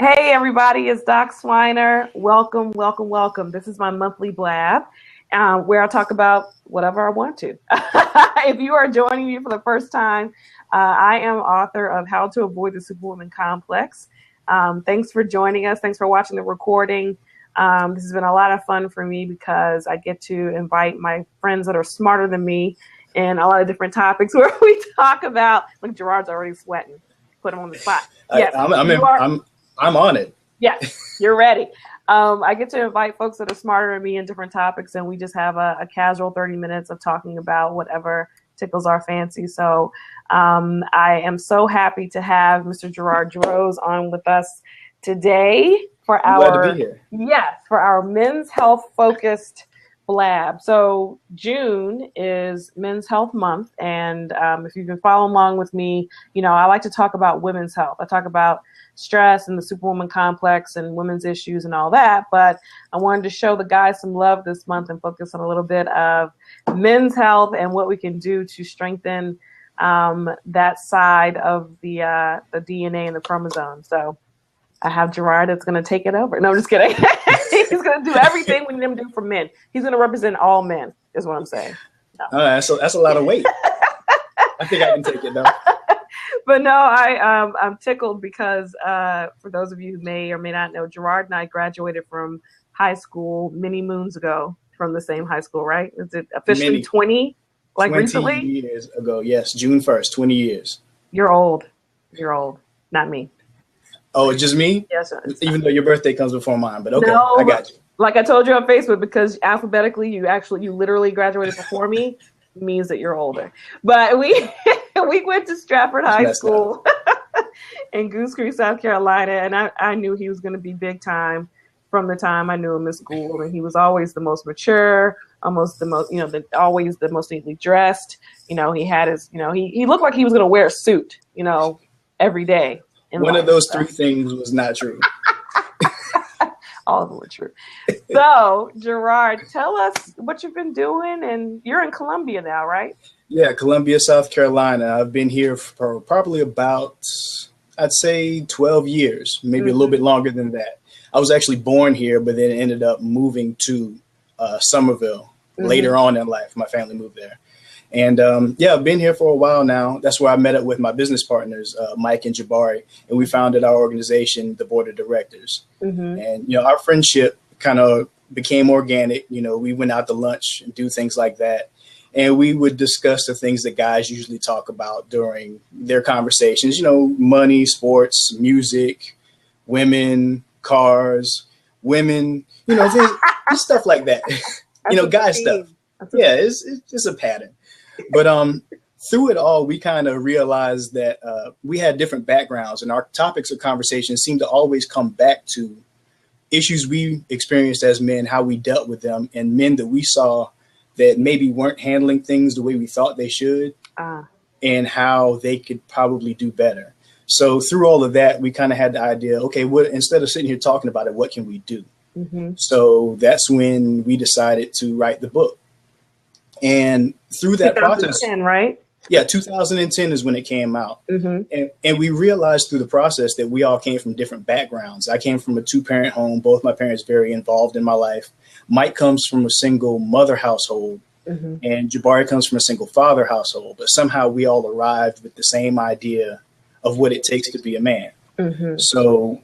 Hey everybody, it's DocSwiner. Welcome, welcome, welcome. This is my monthly blab where I talk about whatever I want to. If you are joining me for the first time, I am author of How to Avoid the Superwoman Complex. Thanks for joining us. Thanks for watching the recording. This has been a lot of fun for me because I get to invite my friends that are smarter than me in a lot of different topics where we talk about, like Gerard's already sweating. Put him on the spot. Yes, I'm on it. Yes, you're ready. I get to invite folks that are smarter than me in different topics, and we just have a casual 30 minutes of talking about whatever tickles our fancy. So I am so happy to have Mr. Gerard Droze on with us today for Glad to be here. for our men's health focused blab. So June is Men's Health Month, and if you've been following along with me, you know I like to talk about women's health. I talk about stress and the Superwoman complex and women's issues and all that, but I wanted to show the guys some love this month and focus on a little bit of men's health and what we can do to strengthen that side of the DNA and the chromosome. So I have Gerard that's going to take it over. No, I'm just kidding. He's going to do everything we need him to do for men. He's going to represent all men, is what I'm saying. No. So that's a lot of weight. I think I can take it, though. But no, I'm tickled because for those of you who may or may not know, Gerard and I graduated from high school many moons ago from the same high school, right? Is it officially 20, like 20 recently? years ago, yes. June 1st, 20 years. You're old. You're old. Not me. Oh, it's just me? Yes. Even though your birthday comes before mine, but okay, no, I got you. Like I told you on Facebook, because alphabetically you literally graduated before me, means that you're older. But we went to Stratford High School in Goose Creek, South Carolina, and I knew he was going to be big time from the time I knew him in school. And he was always the most mature, almost the most, always the most neatly dressed. He had his, he looked like he was going to wear a suit, every day. One of those three things was not true. All of them were true. So, Gerard, tell us what you've been doing, and you're in Columbia now, right? Yeah, Columbia, South Carolina. I've been here for probably about, I'd say 12 years, maybe a little bit longer than that. I was actually born here, but then ended up moving to Somerville later on in life. My family moved there. And I've been here for a while now. That's where I met up with my business partners, Mike and Jabari, and we founded our organization, the Board of Directors. And, our friendship kind of became organic. We went out to lunch and do things like that. And we would discuss the things that guys usually talk about during their conversations, money, sports, music, women, cars, women, just stuff like that, guy stuff. Yeah, it's just a pattern. But through it all, we kind of realized that we had different backgrounds, and our topics of conversation seemed to always come back to issues we experienced as men, how we dealt with them, and men that we saw that maybe weren't handling things the way we thought they should, and how they could probably do better. So through all of that, we kind of had the idea, okay, instead of sitting here talking about it, what can we do? So that's when we decided to write the book. And through that process, right? Yeah, 2010 is when it came out. And we realized through the process that we all came from different backgrounds. I came from a 2-parent home, both my parents very involved in my life. Mike comes from a single mother household, and Jabari comes from a single father household. But somehow we all arrived with the same idea of what it takes to be a man. So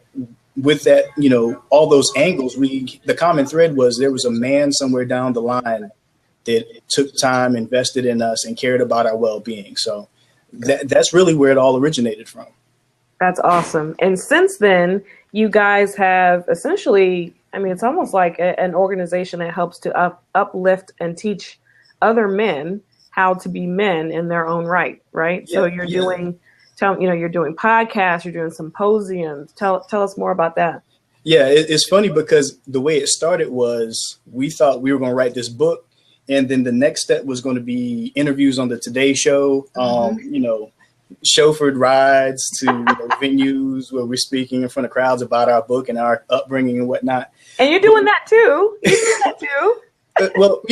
with that, all those angles, the common thread was there was a man somewhere down the line that took time, invested in us, and cared about our well-being. So that's really where it all originated from. That's awesome. And since then, you guys have essentially, it's almost like an organization that helps to uplift and teach other men how to be men in their own right? Yeah, so you're doing podcasts, you're doing symposiums. Tell us more about that. Yeah, it's funny because the way it started was we thought we were going to write this book, and then the next step was going to be interviews on the Today Show, chauffeured rides to venues where we're speaking in front of crowds about our book and our upbringing and whatnot. And you're doing that too. Well,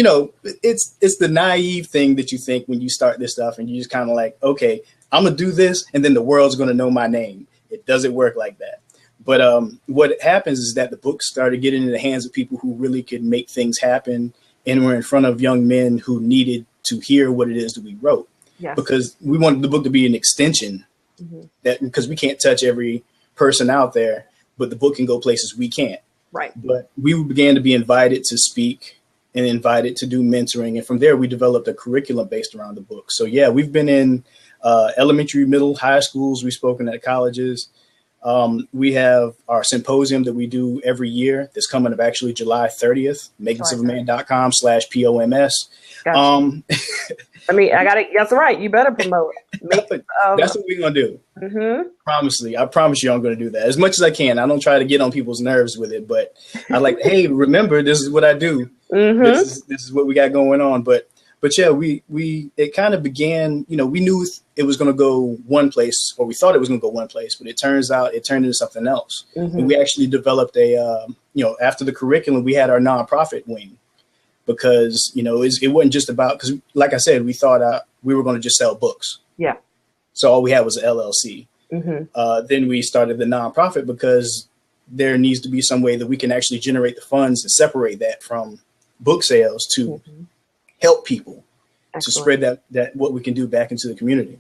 it's the naive thing that you think when you start this stuff, and you just kind of like, okay, I'm going to do this, and then the world's going to know my name. It doesn't work like that. But what happens is that the book started getting in the hands of people who really could make things happen, and were in front of young men who needed to hear what it is that we wrote. Yes. Because we wanted the book to be an extension, because we can't touch every person out there, but the book can go places we can't. Right. But we began to be invited to speak and invited to do mentoring. And from there, we developed a curriculum based around the book. So, yeah, we've been in elementary, middle, high schools. We've spoken at colleges. We have our symposium that we do every year that's coming up actually July 30th, makingsuperman.com/POMS. Gotcha. I got it. That's right. You better promote it. That's what we're going to do. I promise you I'm going to do that as much as I can. I don't try to get on people's nerves with it, but I like, hey, remember, this is what I do. This is what we got going on. But yeah, it kind of began, we knew it was going to go one place, or we thought it was going to go one place, but it turns out it turned into something else. And we actually developed after the curriculum, we had our nonprofit wing, because, it wasn't just about, because like I said, we thought we were going to just sell books. Yeah. So all we had was an LLC. Then we started the nonprofit because there needs to be some way that we can actually generate the funds and separate that from book sales to help people. Excellent. To spread that what we can do back into the community.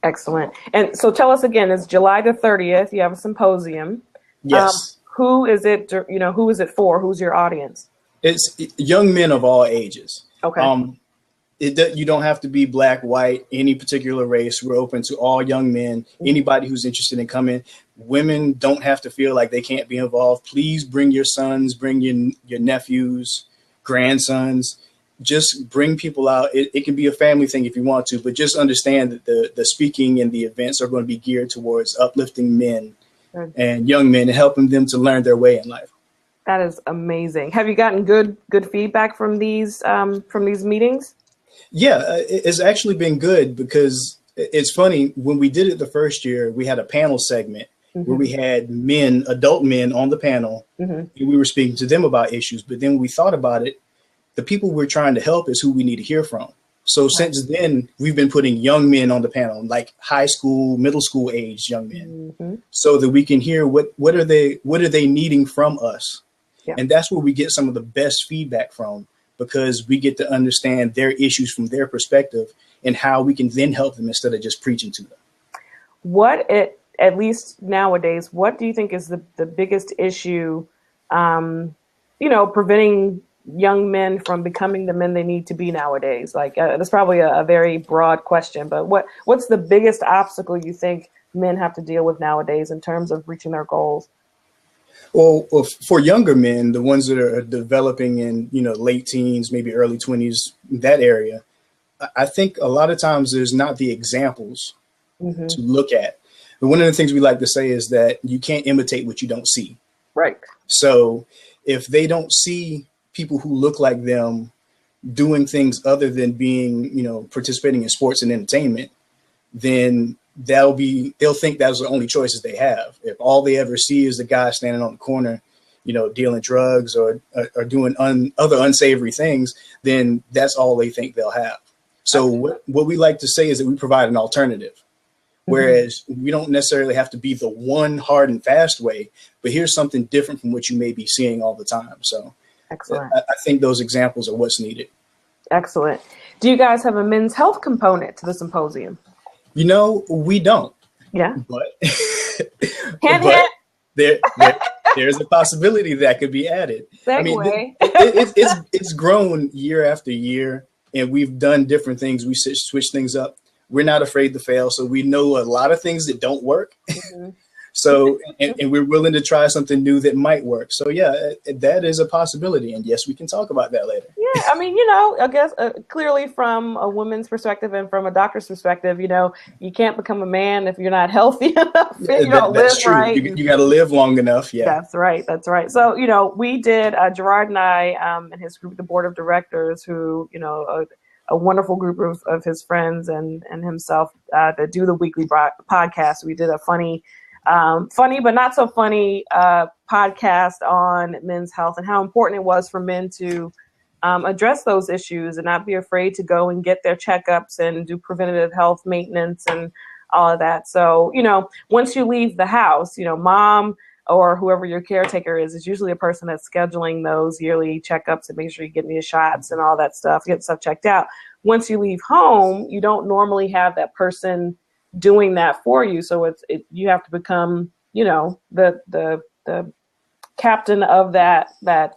Excellent. And so tell us again, it's July the 30th. You have a symposium. Yes. Who is it? Who is it for? Who's your audience? It's young men of all ages. Okay. You don't have to be black, white, any particular race. We're open to all young men, anybody who's interested in coming. Women don't have to feel like they can't be involved. Please bring your sons, bring your nephews, grandsons. Just bring people out. It can be a family thing if you want to, but just understand that the speaking and the events are going to be geared towards uplifting men and young men and helping them to learn their way in life. That is amazing. Have you gotten good feedback from these meetings? Yeah, it's actually been good, because it's funny. When we did it the first year, we had a panel segment where we had adult men on the panel, and we were speaking to them about issues. But then when we thought about it, the people we're trying to help is who we need to hear from. So since then, we've been putting young men on the panel, like high school, middle school age young men, so that we can hear what are they needing from us. Yeah. And that's where we get some of the best feedback from, because we get to understand their issues from their perspective and how we can then help them instead of just preaching to them. At least nowadays, what do you think is the biggest issue, preventing young men from becoming the men they need to be nowadays? Like, that's probably a very broad question, but what's the biggest obstacle you think men have to deal with nowadays in terms of reaching their goals? Well, for younger men, the ones that are developing in, late teens, maybe early 20s, that area, I think a lot of times there's not the examples to look at. But one of the things we like to say is that you can't imitate what you don't see. Right. So if they don't see people who look like them doing things other than being, participating in sports and entertainment, then they'll think that's the only choices they have. If all they ever see is the guy standing on the corner, dealing drugs or doing other unsavory things, then that's all they think they'll have. So what we like to say is that we provide an alternative, whereas we don't necessarily have to be the one hard and fast way, but here's something different from what you may be seeing all the time. So excellent. I think those examples are what's needed. Excellent. Do you guys have a men's health component to the symposium? We don't. Yeah. But, there's a possibility that could be added. Segue. I mean, it's grown year after year, and we've done different things. We switch things up. We're not afraid to fail, so we know a lot of things that don't work. So, and we're willing to try something new that might work. So, yeah, that is a possibility. And yes, we can talk about that later. Yeah, I mean, I guess clearly from a woman's perspective and from a doctor's perspective, you can't become a man if you're not healthy enough. That's true. Right. You got to live long enough. Yeah, that's right. That's right. So, we did, Gerard and I and his group, the board of directors, who, a wonderful group of his friends and himself that do the weekly podcast. We did a funny but not so funny podcast on men's health and how important it was for men to address those issues and not be afraid to go and get their checkups and do preventative health maintenance and all of that. So, once you leave the house, mom or whoever your caretaker is usually a person that's scheduling those yearly checkups and make sure you get your shots and all that stuff, get stuff checked out. Once you leave home, you don't normally have that person doing that for you. So you have to become, the captain of that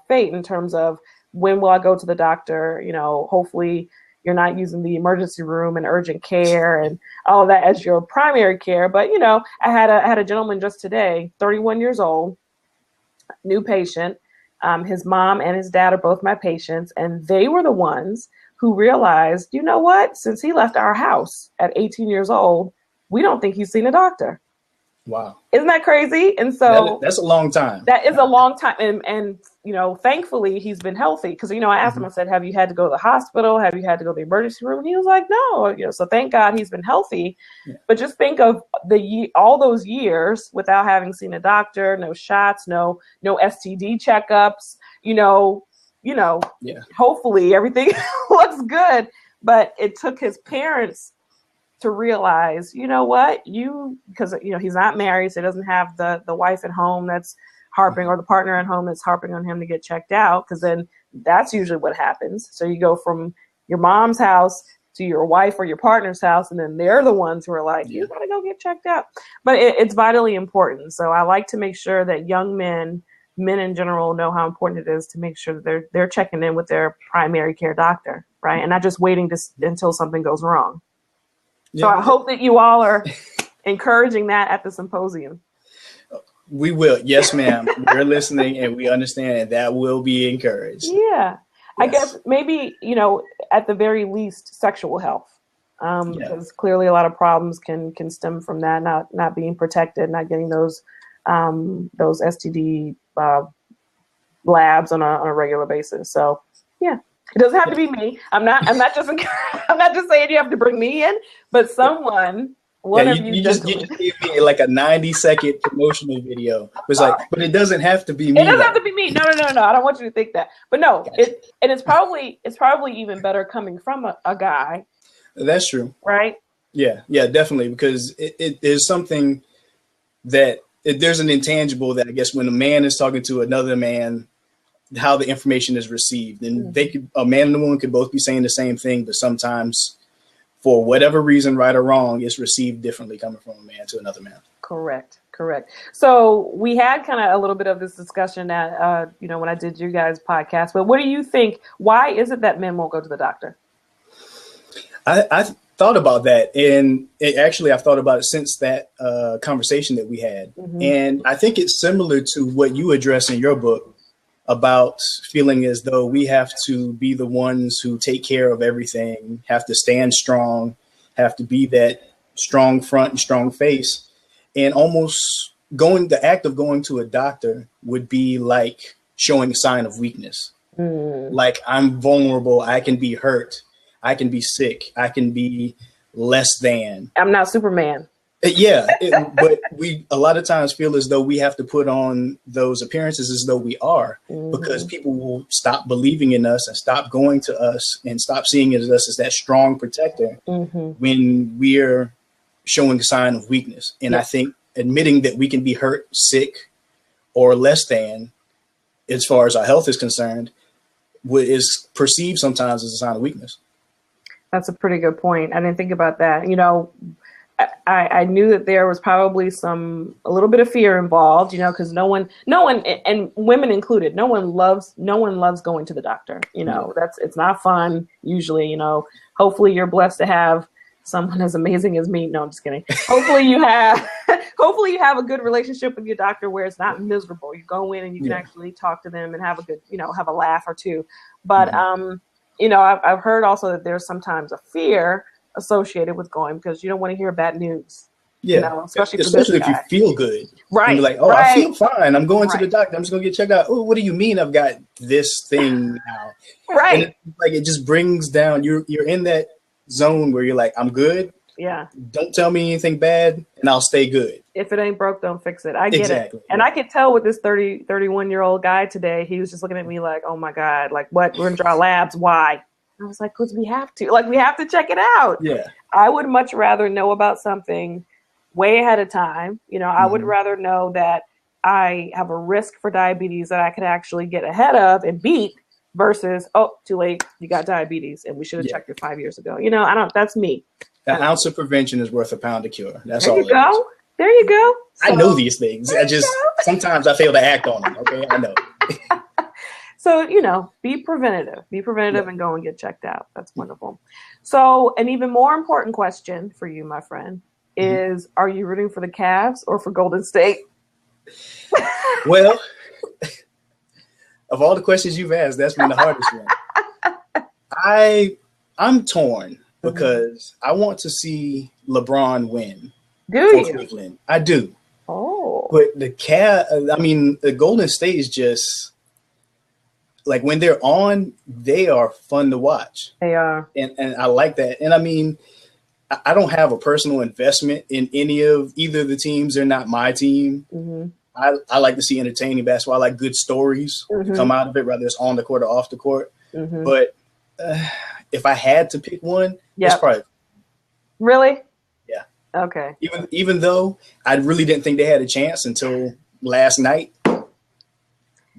fate in terms of when will I go to the doctor? Hopefully you're not using the emergency room and urgent care and all of that as your primary care. But, I had a gentleman just today, 31 years old, new patient. His mom and his dad are both my patients, and they were the ones who realized, you know what, since he left our house at 18 years old, we don't think he's seen a doctor. Wow. Isn't that crazy? And so that's a long time. That is a long time. And thankfully he's been healthy. Because, I asked him, I said, have you had to go to the hospital? Have you had to go to the emergency room? And he was like, no, so thank God he's been healthy. Yeah. But just think of all those years without having seen a doctor, no shots, no STD checkups, hopefully everything looks good. But it took his parents to realize, because he's not married, so he doesn't have the wife at home that's harping, or the partner at home that's harping on him to get checked out, because then that's usually what happens. So you go from your mom's house to your wife or your partner's house, and then they're the ones who are like, you gotta go get checked out. But it's vitally important. So I like to make sure that young men in general, know how important it is to make sure that they're checking in with their primary care doctor, right? And not just waiting until something goes wrong. So I hope that you all are encouraging that at the symposium. We will. Yes, ma'am. We're listening and we understand, and that will be encouraged. Yeah. Yes. I guess maybe, at the very least, sexual health. Because clearly a lot of problems can stem from that, not being protected, not getting those STD labs on a regular basis. So, yeah. It doesn't have to be me. I'm not just saying you have to bring me in, but someone. You just gave me like a 90-second promotional video. It's like, but it doesn't have to be me. It doesn't have to be me. No. I don't want you to think that. But no, gotcha. It's probably even better coming from a guy. That's true. Right? Yeah, definitely, because it is something that there's an intangible that I guess when a man is talking to another man, how the information is received, and a man and a woman could both be saying the same thing, but sometimes for whatever reason, right or wrong, it's received differently coming from a man to another man. Correct. So we had kind of a little bit of this discussion at, when I did you guys' podcast, but what do you think? Why is it that men won't go to the doctor? I thought about that, and I've thought about it since that conversation that we had. And I think it's similar to what you address in your book, about feeling as though we have to be the ones who take care of everything, have to stand strong, have to be that strong front and strong face. And almost the act of going to a doctor would be like showing a sign of weakness. Like, I'm vulnerable, I can be hurt, I can be sick, I can be less than. I'm not Superman. But we a lot of times feel as though we have to put on those appearances as though we are, because people will stop believing in us and stop going to us and stop seeing us as that strong protector when we're showing a sign of weakness. And I think admitting that we can be hurt, sick, or less than, as far as our health is concerned, is perceived sometimes as a sign of weakness. That's a pretty good point. I didn't think about that. I knew that there was probably a little bit of fear involved, because no one, and women included, no one loves going to the doctor. It's not fun usually. Hopefully you're blessed to have someone as amazing as me. No, I'm just kidding. Hopefully you have a good relationship with your doctor where it's not miserable. You go in and you can actually talk to them and have a good, have a laugh or two. But I've heard also that there's sometimes a fear associated with going because you don't want to hear bad news. Especially if you feel good, right? You're like, I feel fine, I'm going to the doctor, I'm just gonna get checked out. Oh, what do you mean I've got this thing now? Right. And it just brings down, you're in that zone where you're like, I'm good, don't tell me anything bad and I'll stay good. If it ain't broke, don't fix it. I get it. And I could tell with this 31-year-old guy today, he was just looking at me like, oh my God, like, what, we're gonna draw labs, why? I was like, because we have to check it out. Yeah. I would much rather know about something way ahead of time. I would rather know that I have a risk for diabetes that I could actually get ahead of and beat versus, oh, too late, you got diabetes and we should have checked it 5 years ago. That's me. An ounce of prevention is worth a pound of cure. That's there all you go. There you go. I know these things. Sometimes I fail to act on them. Okay, I know. So, be preventative. Be preventative and go and get checked out. That's wonderful. So an even more important question for you, my friend, is are you rooting for the Cavs or for Golden State? Well, of all the questions you've asked, that's been the hardest one. I'm torn because I want to see LeBron win. Do you? Cleveland. I do. Oh. But the Golden State is just like when they're on, they are fun to watch. They are. And I like that. And I mean, I don't have a personal investment in either of the teams. They're not my team. Mm-hmm. I like to see entertaining basketball. I like good stories come out of it, whether it's on the court or off the court. Mm-hmm. But if I had to pick one, it's probably. Really? Yeah. Okay. Even though I really didn't think they had a chance until last night.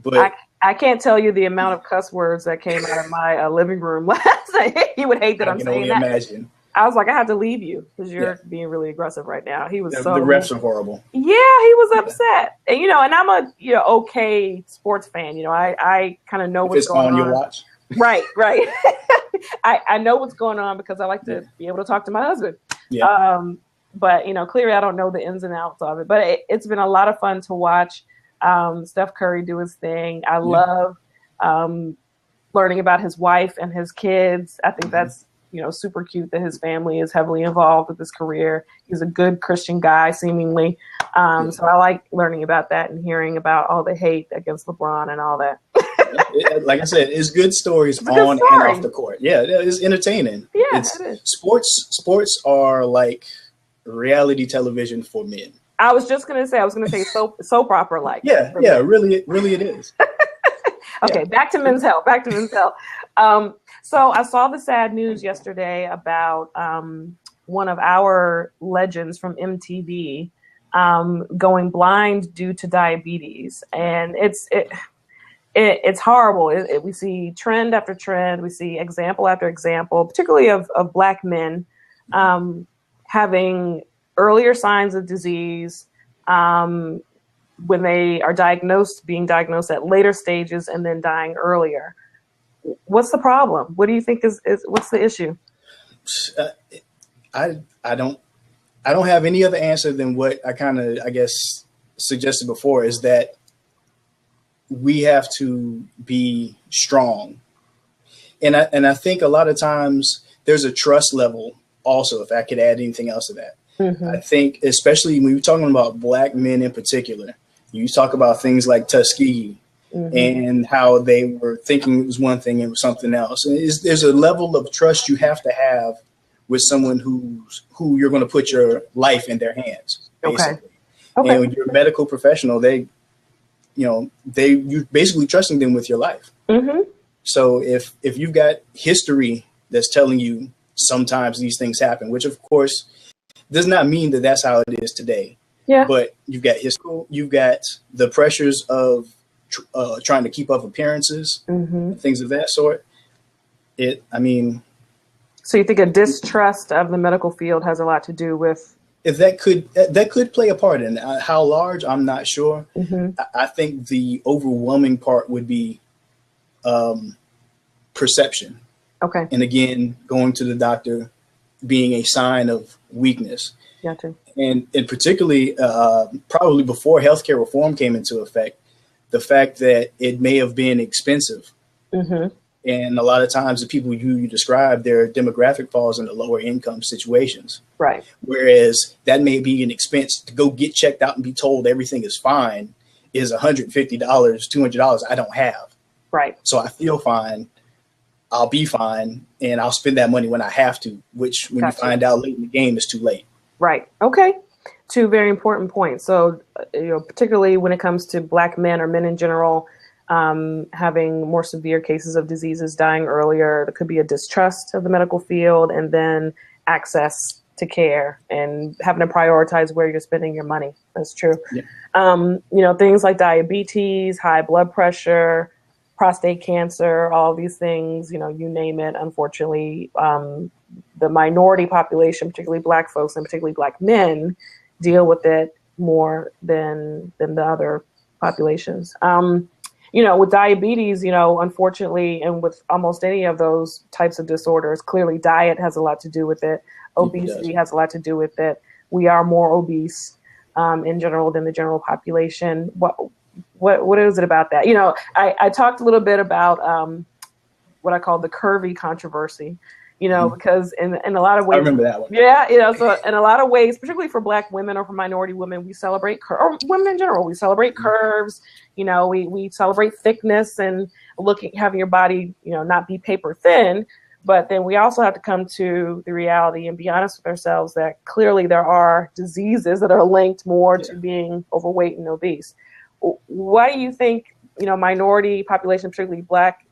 But I can't tell you the amount of cuss words that came out of my living room last night. You would hate that I'm saying that. I can only imagine. I was like, I have to leave you because you're being really aggressive right now. He was the refs are horrible. Yeah, he was upset. And and I'm a okay sports fan. I kind of know what's going on. If it's on your watch. Right. I know what's going on because I like to be able to talk to my husband. Yeah. But clearly I don't know the ins and outs of it. But it's been a lot of fun to watch Steph Curry do his thing. I love learning about his wife and his kids. I think that's super cute that his family is heavily involved with his career. He's a good Christian guy, seemingly. So I like learning about that and hearing about all the hate against LeBron and all that. Like I said, it's good stories on and off the court. Yeah, it's entertaining. Yeah, it is. Sports are like reality television for men. I was just going to say soap opera like. Yeah, really it is. Okay, back to men's health. So I saw the sad news yesterday about one of our legends from MTV going blind due to diabetes, and it's horrible. We see trend after trend. We see example after example, particularly of Black men having earlier signs of disease when they are being diagnosed at later stages and then dying earlier. What's the problem? What do you think is what's the issue? I don't have any other answer than what I kind of, I guess, suggested before, is that we have to be strong. And I think a lot of times there's a trust level also, if I could add anything else to that. Mm-hmm. I think especially when you're talking about Black men in particular, you talk about things like Tuskegee. Mm-hmm. And how they were thinking it was one thing and it was something else. And there's a level of trust you have to have with someone who you're going to put your life in their hands, basically. Okay. And when you're a medical professional, you're basically trusting them with your life. Mm-hmm. So if you've got history that's telling you sometimes these things happen, which of course does not mean that that's how it is today. Yeah. But you've got history, you've got the pressures of trying to keep up appearances, things of that sort. So you think a distrust of the medical field has a lot to do with? If that could play a part in it. How large, I'm not sure. Mm-hmm. I think the overwhelming part would be perception. Okay. And again, going to the doctor being a sign of weakness. Gotcha. And particularly probably before healthcare reform came into effect, the fact that it may have been expensive. Mm-hmm. And a lot of times the people you describe, their demographic falls into lower income situations. Right. Whereas that may be an expense to go get checked out and be told everything is fine is $150, $200 I don't have. Right. So I feel fine. I'll be fine. And I'll spend that money when I have to, which when you find out late in the game is too late. Right. Okay. Two very important points. So, particularly when it comes to Black men or men in general, having more severe cases of diseases, dying earlier, there could be a distrust of the medical field and then access to care and having to prioritize where you're spending your money. That's true. Yeah. Things like diabetes, high blood pressure, prostate cancer, all these things, you name it. Unfortunately, the minority population, particularly Black folks and particularly Black men, deal with it more than the other populations. With diabetes, unfortunately, and with almost any of those types of disorders, clearly diet has a lot to do with it. Obesity has a lot to do with it. We are more obese in general than the general population. What is it about that? I talked a little bit about what I call the curvy controversy. Because in a lot of ways, I remember that one. Yeah, so in a lot of ways, particularly for Black women or for minority women, we celebrate or women in general, we celebrate curves. We celebrate thickness and having your body, not be paper thin. But then we also have to come to the reality and be honest with ourselves that clearly there are diseases that are linked more to being overweight and obese. Why do you think, minority population, particularly Black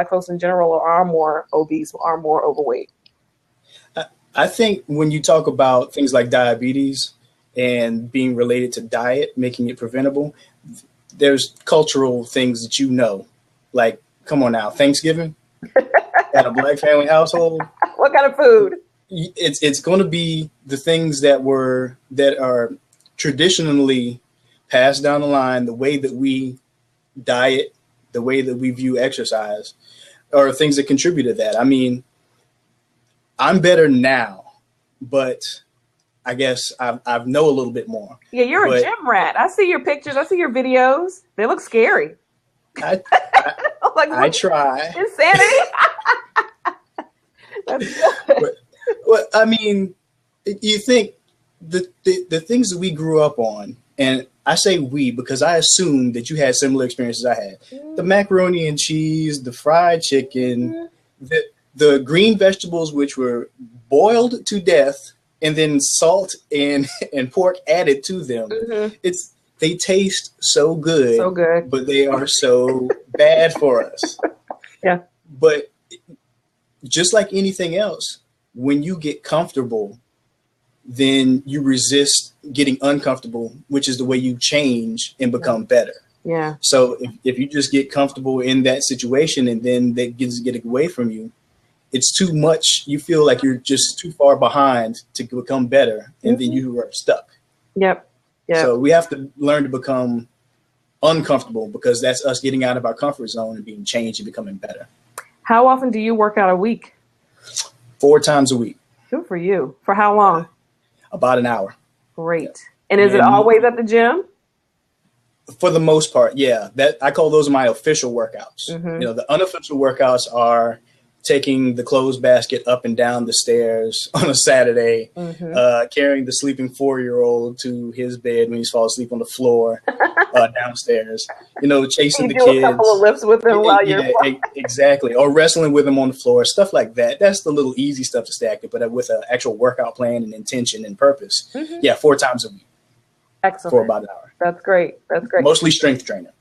folks in general, are more obese, are more overweight? I think when you talk about things like diabetes and being related to diet, making it preventable, there's cultural things that like, come on now, Thanksgiving at a Black family household. What kind of food? It's going to be the things that are traditionally passed down the line, the way that we diet, the way that we view exercise, are things that contribute to that. I mean, I'm better now, but I guess I know a little bit more. Yeah, you're a gym rat. I see your pictures. I see your videos. They look scary. I try. Insanity. That's good. But I mean, you think the things that we grew up on, and I say we because I assume that you had similar experiences I had. The macaroni and cheese, the fried chicken, the green vegetables, which were boiled to death, and then salt and pork added to them. They taste so good, but they are so bad for us. Yeah. But just like anything else, when you get comfortable, then you resist getting uncomfortable, which is the way you change and become better. Yeah. So if you just get comfortable in that situation and then that get away from you, it's too much. You feel like you're just too far behind to become better, and then you are stuck. Yep. So we have to learn to become uncomfortable, because that's us getting out of our comfort zone and being changed and becoming better. How often do you work out a week? 4 times a week. Good for you. For how long? About an hour. Great. And is it always at the gym? For the most part, yeah. That I call those my official workouts. The unofficial workouts are taking the clothes basket up and down the stairs on a Saturday, carrying the sleeping 4-year-old to his bed when he's falling asleep on the floor downstairs, chasing the kids. A couple of lifts with him while you're exactly. Or wrestling with him on the floor, stuff like that. That's the little easy stuff to stack it, but with an actual workout plan and intention and purpose. 4 times a week. Excellent. For about an hour. That's great. Mostly strength trainer.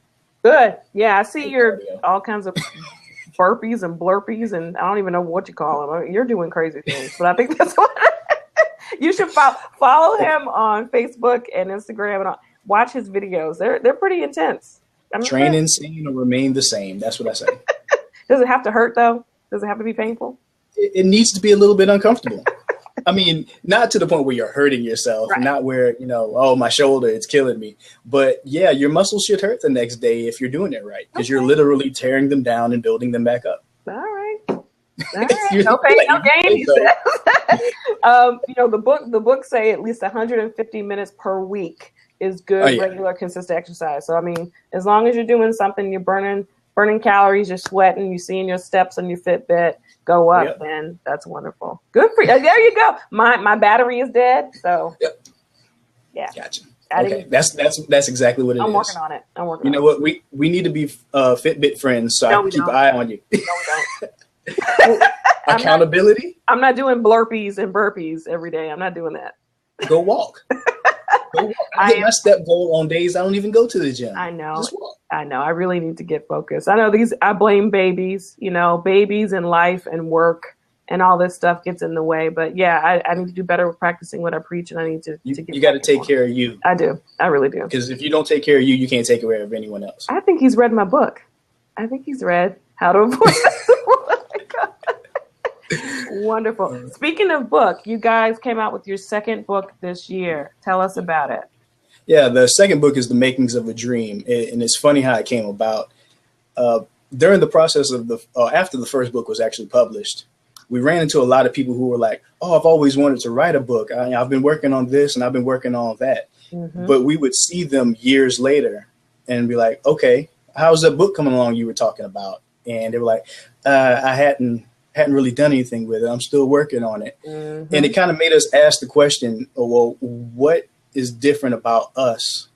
Good. Yeah, I see all kinds of burpees and blurpees, and I don't even know what you call them. You're doing crazy things, but I think that's what you should follow him on Facebook and Instagram and watch his videos. They're pretty intense. Train insane or remain the same. That's what I say. Does it have to hurt though? Does it have to be painful? It needs to be a little bit uncomfortable. I mean, not to the point where you're hurting yourself, not where, oh, my shoulder, it's killing me. But yeah, your muscles should hurt the next day if you're doing it right, because you're literally tearing them down and building them back up. All right. No pain, no gain, he says. The book say at least 150 minutes per week is good, regular, consistent exercise. So, I mean, as long as you're doing something, you're burning calories, you're sweating, you're seeing your steps on your Fitbit go up, then that's wonderful. Good for you. There you go. My battery is dead, so yeah. Gotcha. Okay, that's exactly what it is. I'm working on it. You know what? We need to be Fitbit friends, so I can keep an eye on you. No, we don't. Accountability? I'm not doing blurpees and burpees every day. I'm not doing that. Go walk. I hit my step goal on days I don't even go to the gym. I know. Just walk. I know. I really need to get focused. I know I blame babies, babies and life and work and all this stuff gets in the way. But yeah, I need to do better with practicing what I preach, and I need to get. You got to take care of you. I do. I really do. Because if you don't take care of you, you can't take care of anyone else. I think he's read my book. I think he's read How to Avoid. Wonderful. Speaking of book, you guys came out with your second book this year. Tell us about it. Yeah, the second book is The Makings of a Dream, and it's funny how it came about. During the process of after the first book was actually published, we ran into a lot of people who were like, "Oh, I've always wanted to write a book. I've been working on this and I've been working on that." Mm-hmm. But we would see them years later and be like, "Okay, how's that book coming along you were talking about?" And they were like, "I hadn't really done anything with it. I'm still working on it." Mm-hmm. And it kind of made us ask the question, well, what is different about us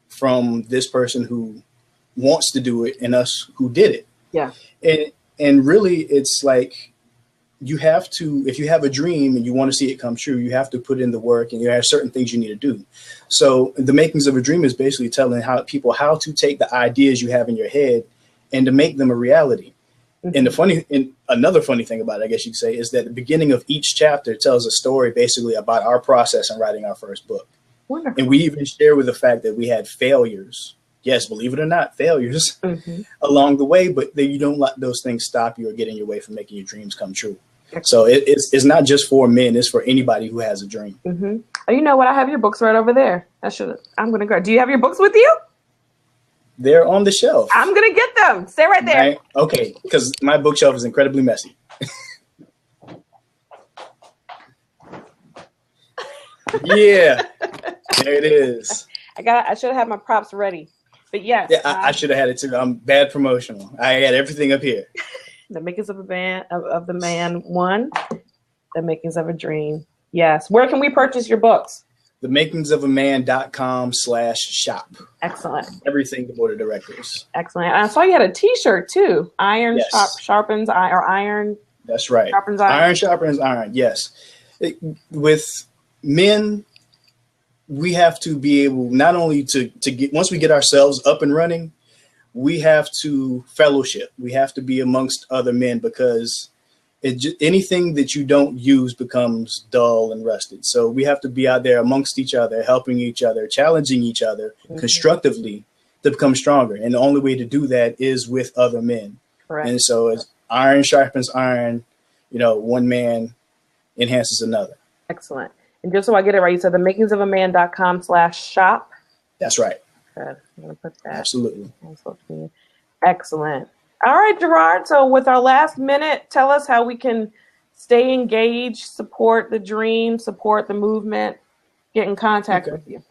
from this person who wants to do it and us who did it? Yeah. And really, it's like, you have to, if you have a dream and you want to see it come true, you have to put in the work, and you have certain things you need to do. So The Makings of a Dream is basically telling people how to take the ideas you have in your head and to make them a reality. Mm-hmm. And another funny thing about it, I guess you could say, is that the beginning of each chapter tells a story basically about our process in writing our first book. Wonderful. And we even share with the fact that we had failures. Yes, believe it or not, failures along the way, but you don't let those things stop you or get in your way from making your dreams come true. So it's not just for men; it's for anybody who has a dream. Mm-hmm. Oh, you know what? I have your books right over there. I'm going to go. Do you have your books with you? They're on the shelf. I'm going to get them. Stay right there. Right? Okay, because my bookshelf is incredibly messy. Yeah, there it is. I should have had my props ready. But yes. Yeah, I should have had it too. I'm bad promotional. I had everything up here. The Makings of the Man 1, The Makings of a Dream. Yes. Where can we purchase your books? themakingsofAman.com/shop. Excellent. Everything the board of directors. Excellent. I saw you had a T-shirt too. Iron sharpens iron, or iron. That's right. Sharpens iron. Iron sharpens iron. Yes. With men, we have to be able not only to get, once we get ourselves up and running, we have to fellowship. We have to be amongst other men, because anything that you don't use becomes dull and rusted. So we have to be out there amongst each other, helping each other, challenging each other constructively to become stronger. And the only way to do that is with other men. Correct. And so as iron sharpens iron, one man enhances another. Excellent. And just so I get it right, you said themakingsofAman.com/shop. That's right. Good. I'm going to put that. Absolutely. Excellent. All right, Gerard. So with our last minute, tell us how we can stay engaged, support the dream, support the movement, get in contact with you.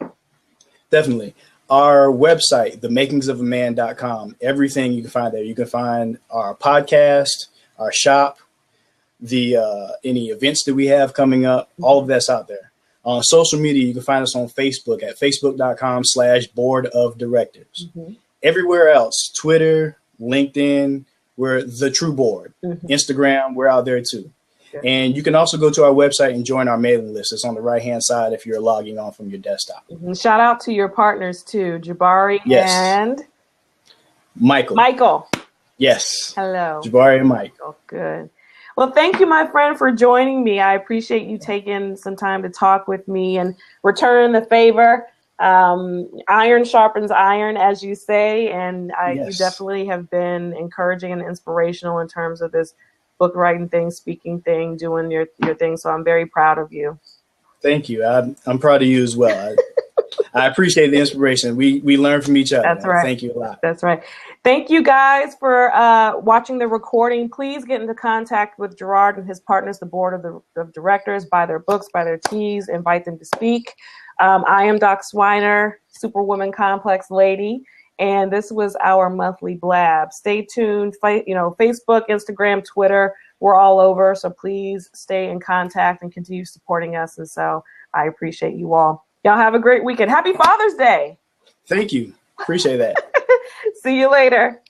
Definitely. Our website, themakingsofAman.com, everything you can find there. You can find our podcast, our shop, any events that we have coming up, all of that's out there. On social media, you can find us on Facebook at facebook.com/board of directors. Mm-hmm. Everywhere else, Twitter, LinkedIn, we're the True Board. Mm-hmm. Instagram, we're out there too. Okay. And you can also go to our website and join our mailing list. It's on the right-hand side if you're logging on from your desktop. Mm-hmm. Shout out to your partners too, Jabari and Michael. Yes. Hello. Jabari and Mike. Oh, good. Well, thank you, my friend, for joining me. I appreciate you taking some time to talk with me and return the favor. Iron sharpens iron, as you say, and you definitely have been encouraging and inspirational in terms of this book writing thing, speaking thing, doing your thing. So I'm very proud of you. Thank you. I'm proud of you as well. I appreciate the inspiration. We learn from each other. That's right. Thank you a lot. That's right. Thank you guys for watching the recording. Please get into contact with Gerard and his partners, the board of directors. Buy their books, buy their teas, invite them to speak. I am DocSwiner, Superwoman Complex Lady, and this was our monthly blab. Stay tuned. Facebook, Instagram, Twitter, we're all over. So please stay in contact and continue supporting us. And so I appreciate you all. Y'all have a great weekend. Happy Father's Day. Thank you. Appreciate that. See you later.